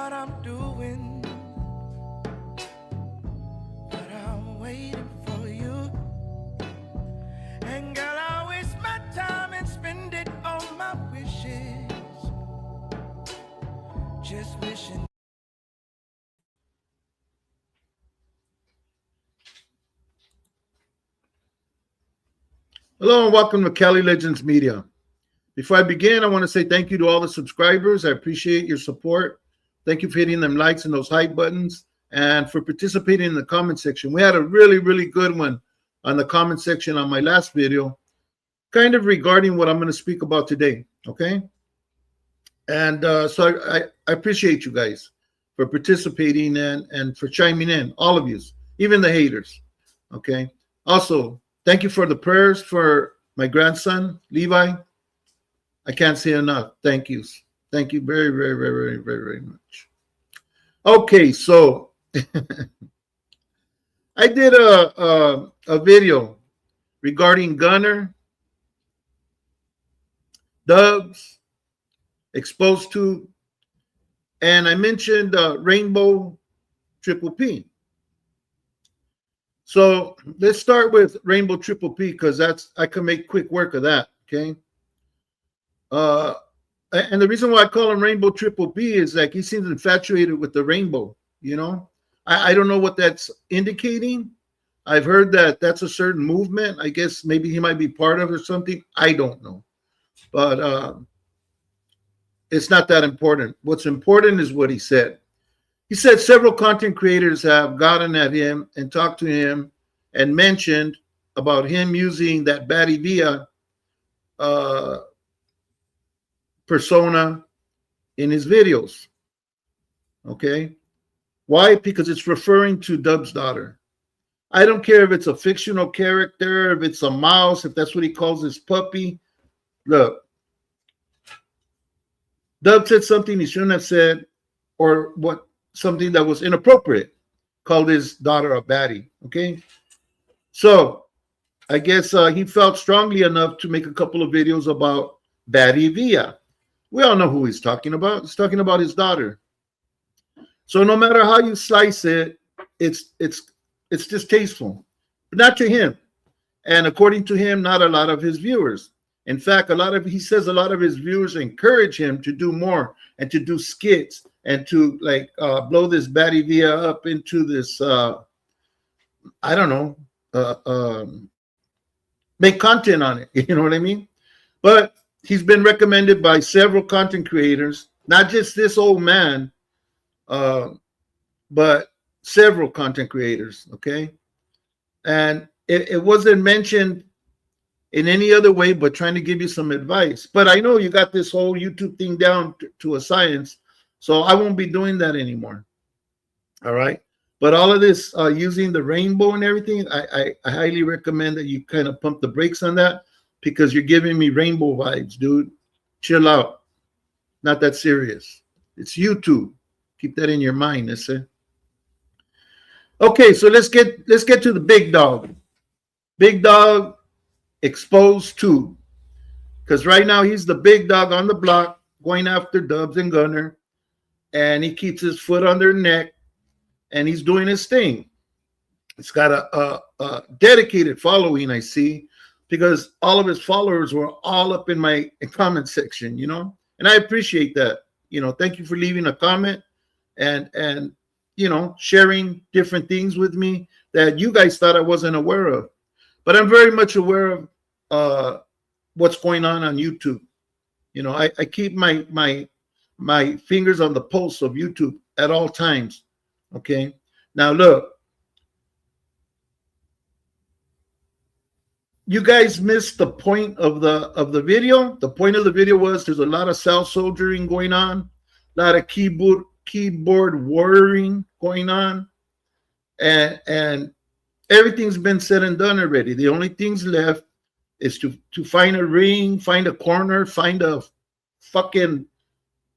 what I'm doing, but I'm waiting for you. And girl, I waste my time and spend it on my wishes, just wishing. Hello and welcome to Cali Legends Media. Before I begin, I want to say thank you to all the subscribers. I appreciate your support. Thank you for hitting them likes and those hype buttons and for participating in the comment section. We had a really good one on the comment section on my last video, kind of regarding what I'm going to speak about today, okay? And so I appreciate you guys for participating and for chiming in, all of you, even the haters, okay? Also, thank you for the prayers for my grandson, Levi. I can't say enough. Thank you. Thank you very much. Okay, so I did a video regarding Gunner, Dubs, Exposed to, and I mentioned Rainbow Triple P. So let's start with Rainbow Triple P because I can make quick work of that, okay? And the reason why I call him Rainbow Triple P is like he seems infatuated with the rainbow, you know? I don't know what that's indicating. I've heard that that's a certain movement. I guess maybe he might be part of or something. I don't know. But it's not that important. What's important is what he said. He said several content creators have gotten at him and talked to him and mentioned about him using that Batty Villa persona in his videos. Okay? Why? Because it's referring to Dub's daughter. I don't care if it's a fictional character, if it's a mouse, if that's what he calls his puppy. Look, Dub said something he shouldn't have said, or what, something that was inappropriate, called his daughter a baddie, okay? So I guess he felt strongly enough to make a couple of videos about Batty Villa. We all know who he's talking about. He's talking about his daughter. So no matter how you slice it, it's distasteful, but not to him. And according to him, not a lot of his viewers. In fact, he says a lot of his viewers encourage him to do more and to do skits and to like blow this Batty Villa up into this, I don't know, make content on it. You know what I mean? But he's been recommended by several content creators, not just this old man, but several content creators, okay? And it wasn't mentioned in any other way but trying to give you some advice. But I know you got this whole YouTube thing down to a science, so I won't be doing that anymore, all right? But all of this using the rainbow and everything, I highly recommend that you kind of pump the brakes on that because you're giving me rainbow vibes, dude. Chill out. Not that serious. It's YouTube. Keep that in your mind, that's it. Okay, so let's get to the big dog. Big dog Exposed to, because right now he's the big dog on the block going after Dubs and Gunner, and he keeps his foot on their neck and he's doing his thing. It's got a dedicated following, I see, because all of his followers were all up in my comment section, you know, and I appreciate that. You know, thank you for leaving a comment and you know, sharing different things with me that you guys thought I wasn't aware of. But I'm very much aware of what's going on YouTube. You know, I keep my fingers on the pulse of YouTube at all times. Okay. Now look, you guys missed the point of the video. The point of the video was there's a lot of cell soldiering going on, a lot of keyboard warring going on, and everything's been said and done already. The only things left is to find a ring, find a corner, find a fucking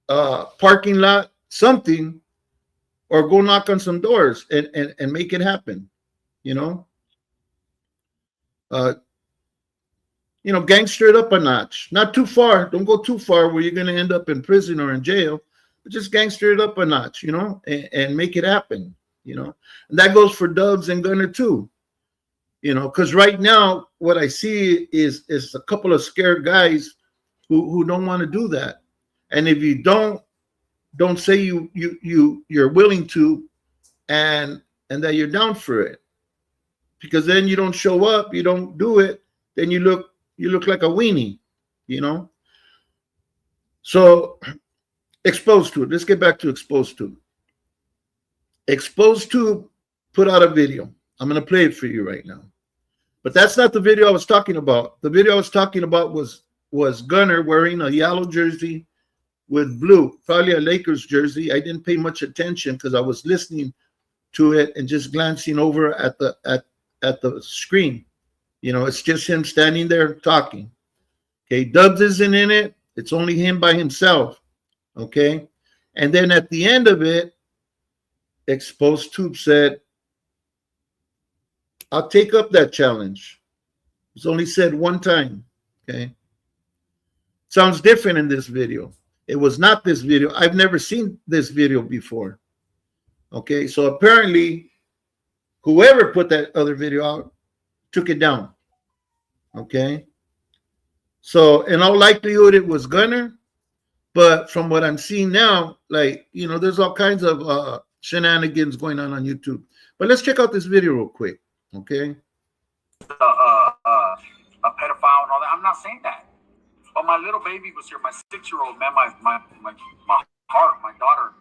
parking lot, something, or go knock on some doors and make it happen, you know? You know, gangster it up a notch. Not too far. Don't go too far where you're going to end up in prison or in jail. just gangster it up a notch, you know, and make it happen, you know. And that goes for Dubs and Gunner too, you know, because right now what I see is a couple of scared guys who don't want to do that. And if you don't say you're willing to, and that you're down for it, because then you don't show up, you don't do it, then you look like a weenie, you know. So Exposed to it. Let's get back to Exposed to. Exposed to put out a video. I'm going to play it for you right now. But that's not the video I was talking about. The video I was talking about was Gunner wearing a yellow jersey with blue, probably a Lakers jersey. I didn't pay much attention because I was listening to it and just glancing over at the screen. You know, it's just him standing there talking. Okay, Dubs isn't in it. It's only him by himself. Okay, and then at the end of it, Exposed Tube said, I'll take up that challenge. It's only said one time. Okay, sounds different in this video. It was not this video. I've never seen this video before. Okay, so apparently whoever put that other video out took it down. Okay, so in all likelihood it was Gunner. But from what I'm seeing now, like, you know, there's all kinds of shenanigans going on YouTube. But let's check out this video real quick, okay? A pedophile and all that. I'm not saying that. But my little baby was here, my 6-year-old, man, my heart, my daughter.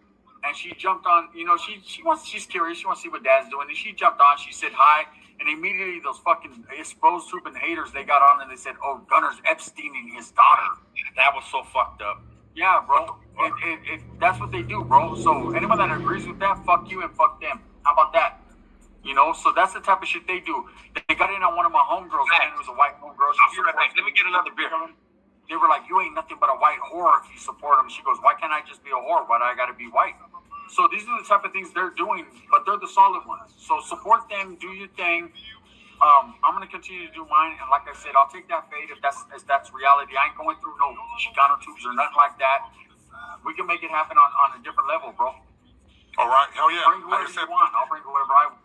And she jumped on, you know, she's curious. She wants to see what dad's doing. And she jumped on, she said hi. And immediately those fucking Exposed Tube and haters, they got on and they said, oh, Gunner's Epsteining his daughter. That was so fucked up. Yeah, bro. That's what they do, bro. So anyone that agrees with that, fuck you and fuck them. How about that? You know, so that's the type of shit they do. They got in on one of my homegirls, man. It was a white homegirl. Let me get another beer. They were like, you ain't nothing but a white whore if you support them. She goes, why can't I just be a whore? Why do I got to be white? So these are the type of things they're doing, but they're the solid ones. So support them, do your thing. I'm gonna continue to do mine, and like I said, I'll take that fade if that's reality. I ain't going through no Chicano tubes or nothing like that. We can make it happen on a different level, bro. All right, hell yeah. Bring whoever you want. I'll bring whoever I want.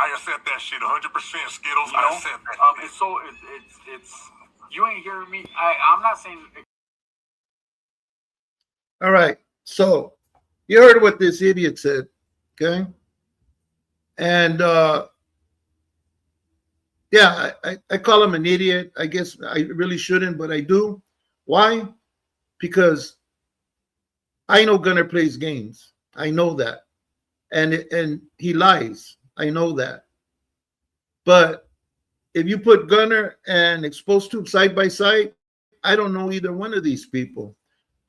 I accept that shit 100%. Skittles, you know? I accept that. It's you ain't hearing me. I'm not saying. All right, so you heard what this idiot said, okay? And yeah, I call him an idiot. I guess I really shouldn't, but I do. Why? Because I know Gunner plays games. I know that. And he lies. I know that. But if you put Gunner and Exposed Tube side by side, I don't know either one of these people.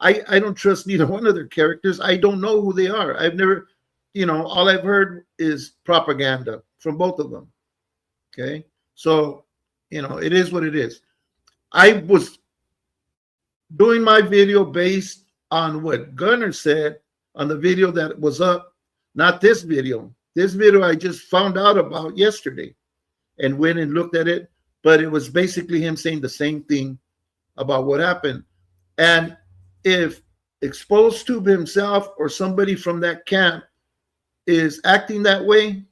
I don't trust neither one of their characters. I don't know who they are. I've never, you know, all I've heard is propaganda from both of them. Okay. So, you know, it is what it is. I was doing my video based on what Gunner said on the video that was up, not this video. This video I just found out about yesterday and went and looked at it, but it was basically him saying the same thing about what happened. And if Exposed Tube himself or somebody from that camp is acting that way,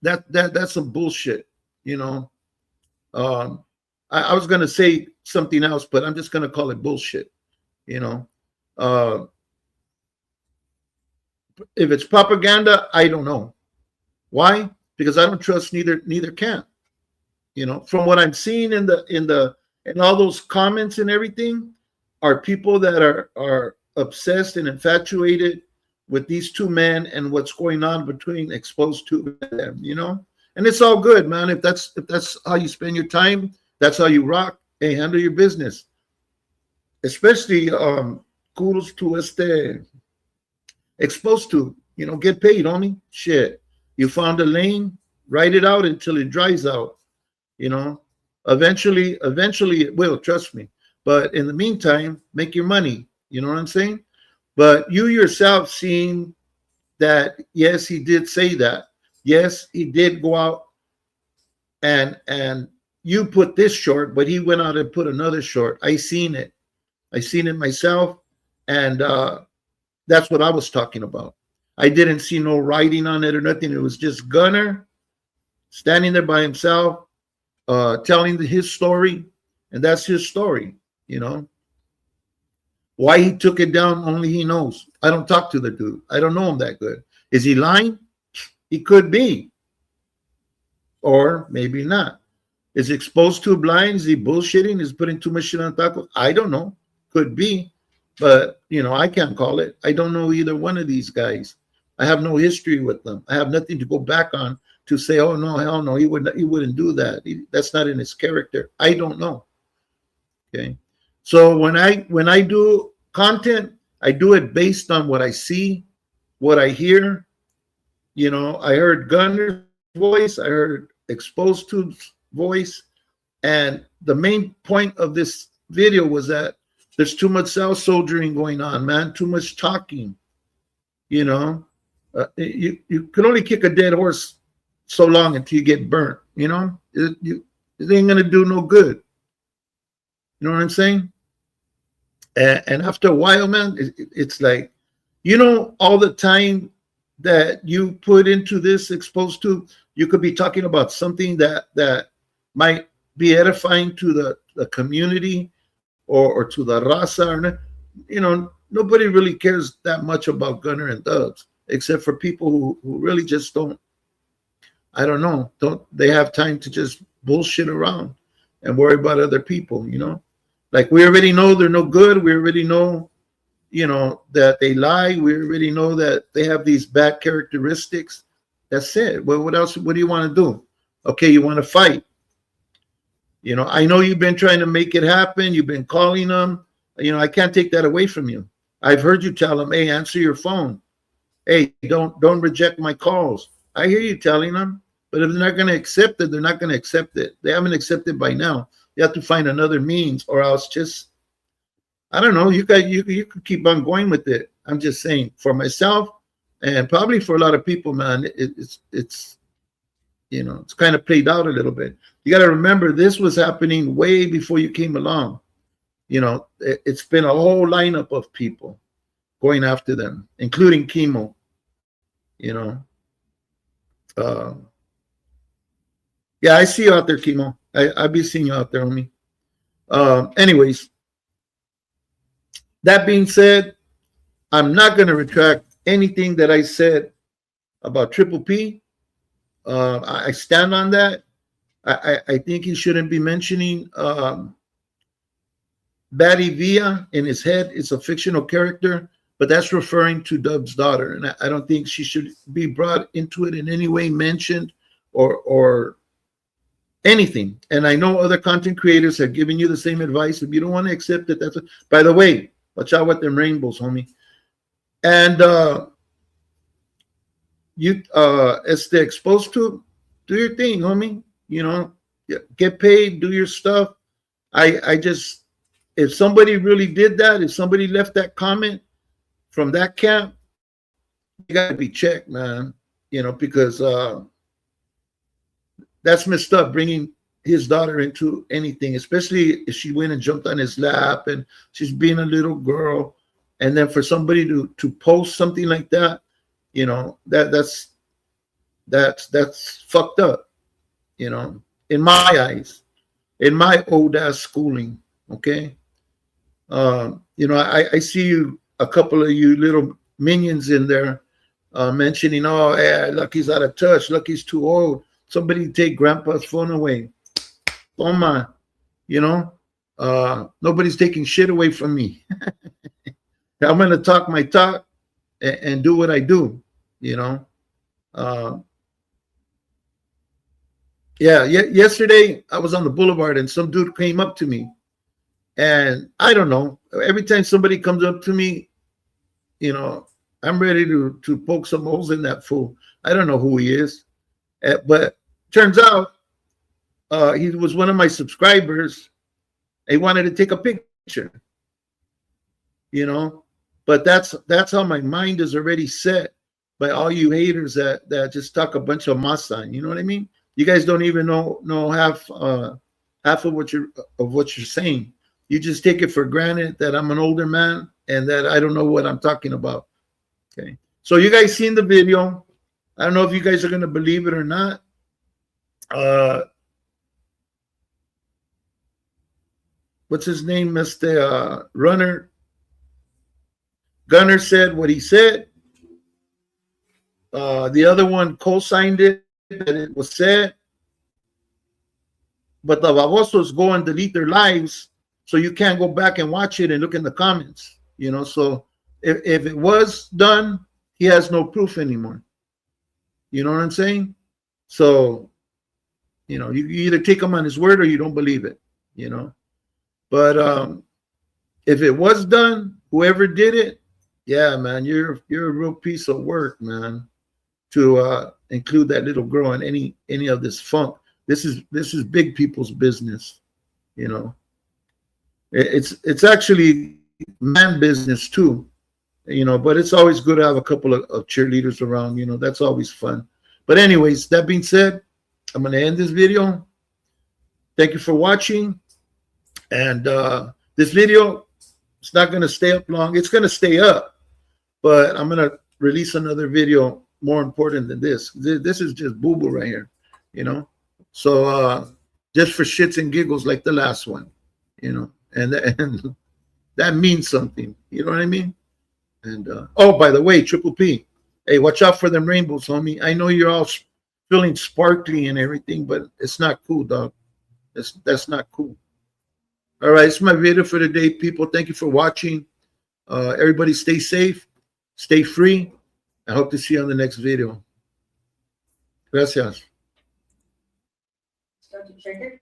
that's some bullshit, you know. I was going to say something else, but I'm just going to call it bullshit, you know. If it's propaganda, I don't know. Why? Because I don't trust neither camp. You know, from what I'm seeing in all those comments and everything, are people that are obsessed and infatuated with these two men and what's going on between Exposed Tube and them, you know. And it's all good, man. If that's how you spend your time, that's how you rock. Hey, handle your business. Especially kudos to Exposed Tube. You know, get paid, homie. Shit. You found a lane, ride it out until it dries out. You know, eventually it will, trust me. But in the meantime, make your money. You know what I'm saying? But you yourself seeing that, yes, he did say that. Yes, he did go out and you put this short, but he went out and put another short. I seen it myself. And That's what I was talking about. I didn't see no writing on it or nothing. It was just Gunner standing there by himself, telling his story, and that's his story. You know, why he took it down, only he knows. I don't talk to the dude. I don't know him that good. Is he lying? He could be, or maybe not. Is he exposed to blind? Is he bullshitting? Is he putting too much shit on taco? I don't know. Could be, but you know, I can't call it. I don't know either one of these guys. I have no history with them. I have nothing to go back on to say, oh no, hell no, he wouldn't do that. That's not in his character. I don't know. Okay, so when I do content, I do it based on what I see, what I hear. You know, I heard Gunner's voice, I heard Exposed To's voice, and the main point of this video was that there's too much self soldiering going on, man. Too much talking. You know, you can only kick a dead horse so long until you get burnt. You know, it ain't gonna do no good. You know what I'm saying? And after a while, man, it's like, you know, all the time that you put into this Exposed To, you could be talking about something that might be edifying to the community or to the raza, or, you know, nobody really cares that much about Gunner and Dubs, except for people who really just don't, I don't know, they have time to just bullshit around and worry about other people, you know? Like, we already know they're no good. We already know, you know, that they lie. We already know that they have these bad characteristics. That's it. Well, what else? What do you want to do? Okay, you want to fight. You know, I know you've been trying to make it happen. You've been calling them. You know, I can't take that away from you. I've heard you tell them, hey, answer your phone. Hey, don't reject my calls. I hear you telling them, but if they're not going to accept it, they're not going to accept it. They haven't accepted by now. You have to find another means, or else just, I don't know. You could keep on going with it. I'm just saying, for myself, and probably for a lot of people, man, it's you know, it's kind of played out a little bit. You got to remember, this was happening way before you came along. You know, it's been a whole lineup of people going after them, including Chemo. You know, yeah, I see you out there, Chemo. I'll be seeing you out there, homie. Anyways, that being said, I'm not going to retract anything that I said about Triple P. I stand on that. I think he shouldn't be mentioning Batty Villa in his head. It's a fictional character, but that's referring to Dub's daughter. And I don't think she should be brought into it in any way, mentioned or anything. And I know other content creators have given you the same advice. If you don't want to accept it, that's it. By the way, watch out with them rainbows, homie. And as the Exposed To, do your thing, homie. You know, get paid, do your stuff. I just, if somebody really did that, if somebody left that comment from that camp, you got to be checked, man. You know, because that's messed up, bringing his daughter into anything, especially if she went and jumped on his lap and she's being a little girl, and then for somebody to post something like that, you know, that's fucked up, you know, in my eyes, in my old ass schooling. Okay, you know, I see you, a couple of you little minions in there mentioning, oh, yeah, Lucky's out of touch, Lucky's too old. Somebody take Grandpa's phone away. Oh my, you know, nobody's taking shit away from me. I'm going to talk my talk and do what I do, you know. Yeah, yesterday I was on the boulevard and some dude came up to me, and I don't know, every time somebody comes up to me, you know, I'm ready to poke some holes in that fool. I don't know who he is, but turns out he was one of my subscribers. He wanted to take a picture, you know, but that's how my mind is already set by all you haters that just talk a bunch of masa. You know what I mean? You guys don't even know half of what you're saying. You just take it for granted that I'm an older man and that I don't know what I'm talking about. Okay. So you guys seen the video. I don't know if you guys are going to believe it or not. What's his name? Mr. Gunner said what he said. The other one co-signed it, that it was said. But the babosos go and delete their lives, so you can't go back and watch it and look in the comments. You know, so if it was done, he has no proof anymore. You know what I'm saying? So, you know, you either take him on his word or you don't believe it, you know. But if it was done, whoever did it, yeah, man, you're a real piece of work, man, to include that little girl in any of this funk. This is big people's business, you know. It's actually man business too, you know, but it's always good to have a couple of cheerleaders around, you know. That's always fun. But anyways, that being said, I'm going to end this video. Thank you for watching. And this video, it's not going to stay up long. It's going to stay up, but I'm going to release another video more important than this. This is just boo-boo right here, you know. So just for shits and giggles like the last one, you know, and that means something. You know what I mean? And oh, by the way, Triple P, hey, watch out for them rainbows, homie. I know you're all feeling sparkly and everything, but it's not cool, dog. That's not cool. All right, it's my video for today, people. Thank you for watching. Everybody stay safe, stay free. I hope to see you on the next video. Gracias. Start to check it.